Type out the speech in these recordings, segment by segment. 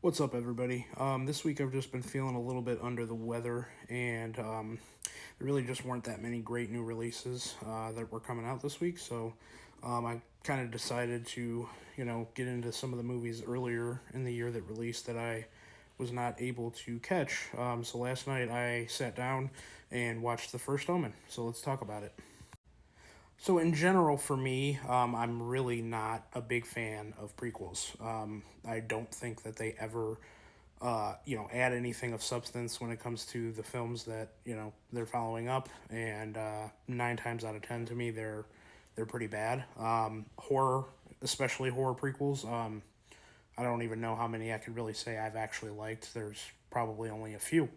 What's up, everybody? This week I've just been feeling a little bit under the weather, and there really just weren't that many great new releases that were coming out this week. So I kind of decided to, get into some of the movies earlier in the year that released that I was not able to catch. So last night I sat down and watched The First Omen. So let's talk about it. So in general, for me, I'm really not a big fan of prequels. I don't think that they ever, add anything of substance when it comes to the films that they're following up. And 9 times out of 10, to me, they're pretty bad. Horror, especially horror prequels. I don't even know how many I could really say I've actually liked. There's probably only a few.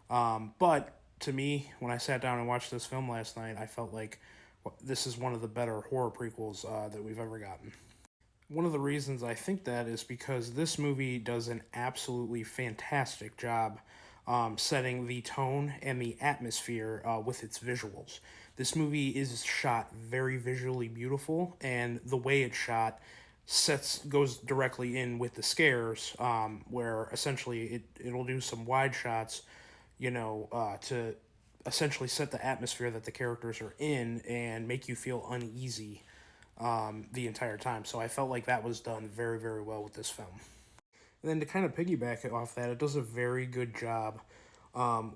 But to me, when I sat down and watched this film last night, I felt like this is one of the better horror prequels that we've ever gotten. One of the reasons I think that is because this movie does an absolutely fantastic job setting the tone and the atmosphere with its visuals. This movie is shot very visually beautiful, and the way it's shot goes directly in with the scares, where essentially it'll do some wide shots, to essentially set the atmosphere that the characters are in and make you feel uneasy the entire time. So I felt like that was done very, very well with this film. And then to kind of piggyback off that, it does a very good job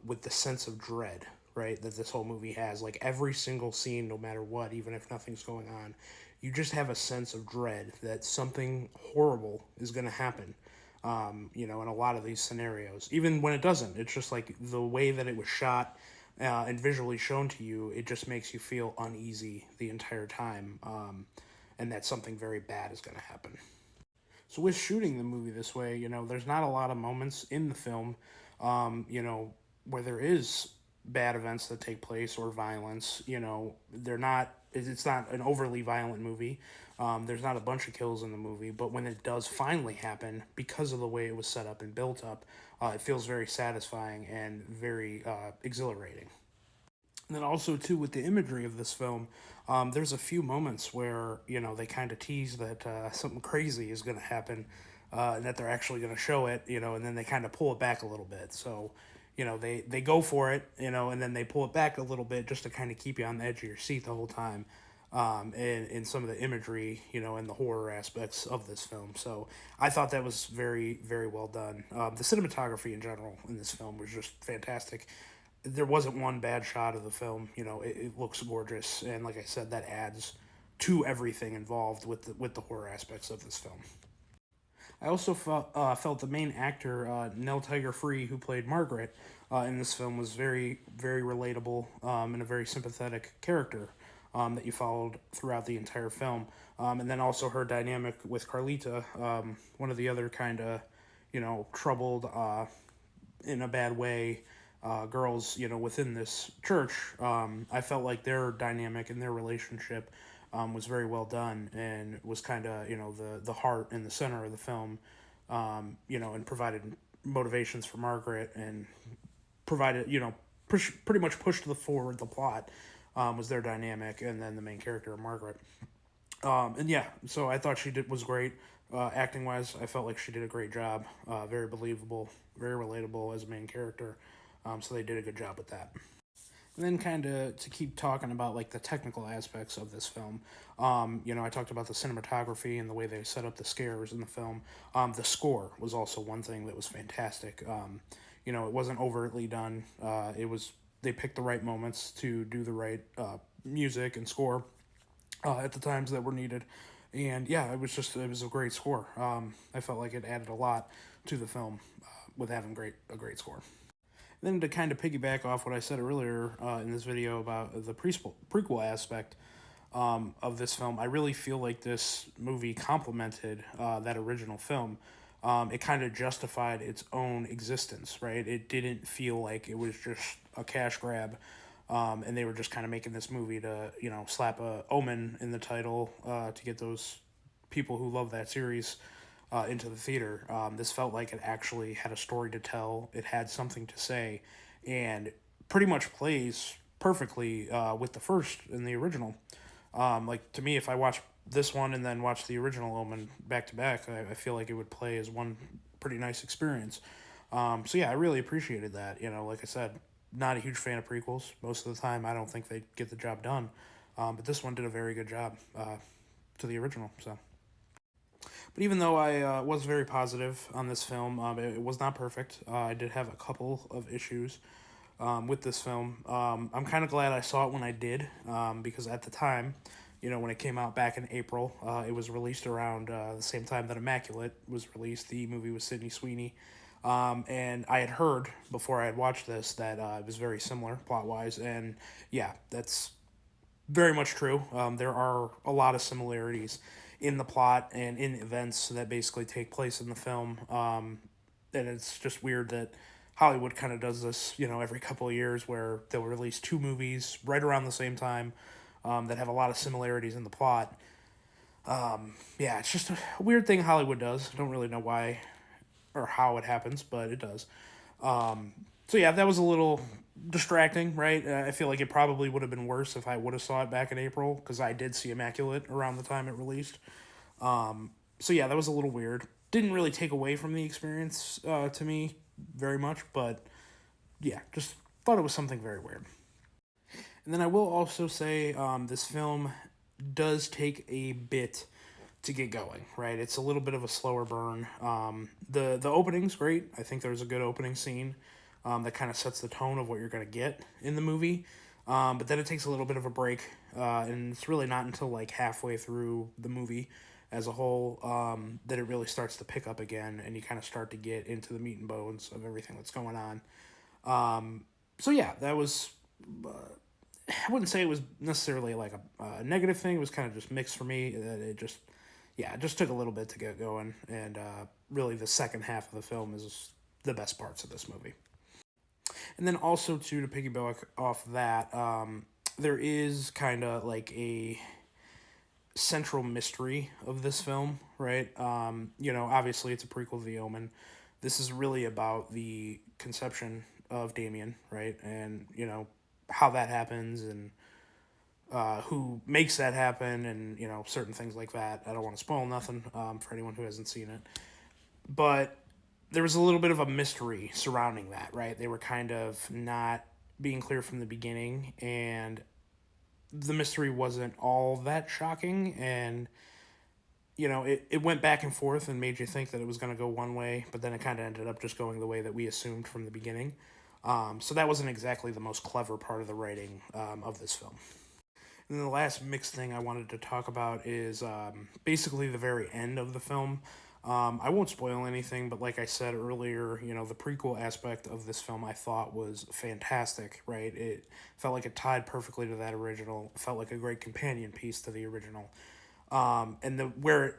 with the sense of dread, right, that this whole movie has. Like every single scene, no matter what, even if nothing's going on, you just have a sense of dread that something horrible is going to happen. In a lot of these scenarios, even when it doesn't, it's just like the way that it was shot and visually shown to you, it just makes you feel uneasy the entire time, and that something very bad is going to happen. So with shooting the movie this way, there's not a lot of moments in the film, where there is bad events that take place or violence. They're not. It's not an overly violent movie. There's not a bunch of kills in the movie, but when it does finally happen, because of the way it was set up and built up, it feels very satisfying and very exhilarating. And then also too with the imagery of this film, there's a few moments where they kind of tease that something crazy is going to happen, and that they're actually going to show it, and then they kind of pull it back a little bit. So, they go for it, and then they pull it back a little bit just to kind of keep you on the edge of your seat the whole time. In some of the imagery, and the horror aspects of this film. So I thought that was very, very well done. The cinematography in general in this film was just fantastic. There wasn't one bad shot of the film. It looks gorgeous, and like I said, that adds to everything involved with the horror aspects of this film. I also felt the main actor, Nell Tiger Free, who played Margaret in this film, was very, very relatable and a very sympathetic character that you followed throughout the entire film. And then also her dynamic with Carlita, one of the other kind of, troubled in a bad way girls, within this church. I felt like their dynamic and their relationship was very well done and was kind of, the heart and the center of the film, and provided motivations for Margaret and provided, pretty much pushed forward the plot. Was their dynamic, and then the main character, Margaret. And yeah, so I thought was great. Acting wise, I felt like she did a great job. Very believable, very relatable as a main character. So they did a good job with that. And then kind of to keep talking about like the technical aspects of this film, I talked about the cinematography and the way they set up the scares in the film. The score was also one thing that was fantastic. It wasn't overtly done. They picked the right moments to do the right music and score at the times that were needed. And yeah, it was a great score. I felt like it added a lot to the film with having a great score. Then to kind of piggyback off what I said earlier in this video about the prequel aspect of this film, I really feel like this movie complemented that original film. It kind of justified its own existence, right? It didn't feel like it was just a cash grab, and they were just kind of making this movie to, slap a Omen in the title to get those people who love that series into the theater. This felt like it actually had a story to tell. It had something to say, and pretty much plays perfectly with the first and the original. Like to me, if I watch this one and then watch the original Omen back to back, I feel like it would play as one pretty nice experience. So yeah, I really appreciated that. Like I said, not a huge fan of prequels. Most of the time, I don't think they get the job done. But this one did a very good job to the original. So, but even though I was very positive on this film, it was not perfect. I did have a couple of issues with this film. I'm kind of glad I saw it when I did, because at the time, when it came out back in April, it was released around the same time that Immaculate was released. The movie with Sydney Sweeney. And I had heard before I had watched this that it was very similar plot wise. And yeah, that's very much true. There are a lot of similarities in the plot and in events that basically take place in the film. And it's just weird that Hollywood kind of does this, every couple of years where they'll release two movies right around the same time that have a lot of similarities in the plot. Yeah, it's just a weird thing Hollywood does. I don't really know why or how it happens, but it does. So yeah, that was a little distracting, right? I feel like it probably would have been worse if I would have saw it back in April, because I did see Immaculate around the time it released. So yeah, that was a little weird. Didn't really take away from the experience to me very much, but yeah, just thought it was something very weird. And then I will also say this film does take a bit to get going, right? It's a little bit of a slower burn. The opening's great. I think there's a good opening scene that kind of sets the tone of what you're going to get in the movie. But then it takes a little bit of a break, and it's really not until like halfway through the movie as a whole that it really starts to pick up again, and you kind of start to get into the meat and bones of everything that's going on. So yeah, that was. I wouldn't say it was necessarily like a negative thing. It was kind of just mixed for me. That it just, yeah, it just took a little bit to get going, and really the second half of the film is the best parts of this movie. And then also to piggyback off that, there is kind of like a central mystery of this film, right? Obviously it's a prequel to The Omen. This is really about the conception of Damien, right? And how that happens, and who makes that happen, and certain things like that. I don't want to spoil nothing for anyone who hasn't seen it, but there was a little bit of a mystery surrounding that, right? They were kind of not being clear from the beginning, and the mystery wasn't all that shocking, and it went back and forth and made you think that it was going to go one way, but then it kind of ended up just going the way that we assumed from the beginning. So that wasn't exactly the most clever part of the writing of this film. And then the last mixed thing I wanted to talk about is basically the very end of the film. I won't spoil anything, but like I said earlier, the prequel aspect of this film I thought was fantastic, right? It felt like it tied perfectly to that original. It felt like a great companion piece to the original. And where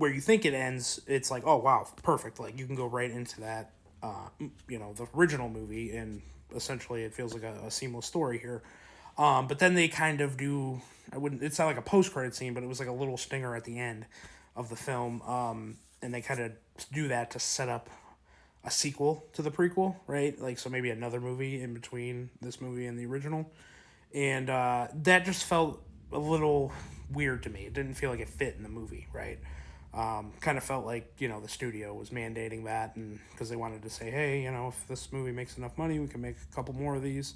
you think it ends, it's like, oh wow, perfect. Like you can go right into that, the original movie, and essentially it feels like a seamless story here. But then they kind of do. It's not like a post credit scene, but it was like a little stinger at the end of the film. And they kind of do that to set up a sequel to the prequel, right? Like, so maybe another movie in between this movie and the original. And that just felt a little weird to me. It didn't feel like it fit in the movie, right? Kind of felt like, the studio was mandating that, and because they wanted to say, hey, if this movie makes enough money, we can make a couple more of these.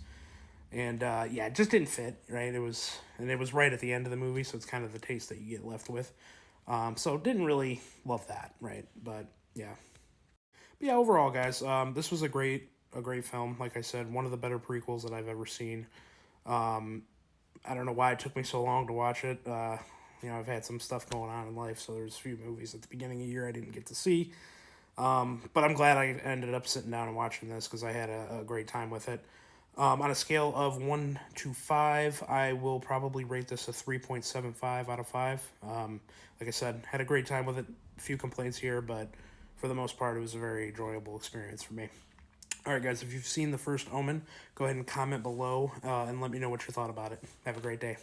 And yeah, it just didn't fit, right? It was right at the end of the movie, so it's kind of the taste that you get left with. So didn't really love that, right? But yeah. But yeah, overall, guys, this was a great film. Like I said, one of the better prequels that I've ever seen. I don't know why it took me so long to watch it. I've had some stuff going on in life, so there's a few movies at the beginning of the year I didn't get to see. But I'm glad I ended up sitting down and watching this, because I had a great time with it. On a scale of 1 to 5, I will probably rate this a 3.75 out of 5. Like I said, had a great time with it. A few complaints here, but for the most part, it was a very enjoyable experience for me. All right, guys, if you've seen The First Omen, go ahead and comment below and let me know what you thought about it. Have a great day.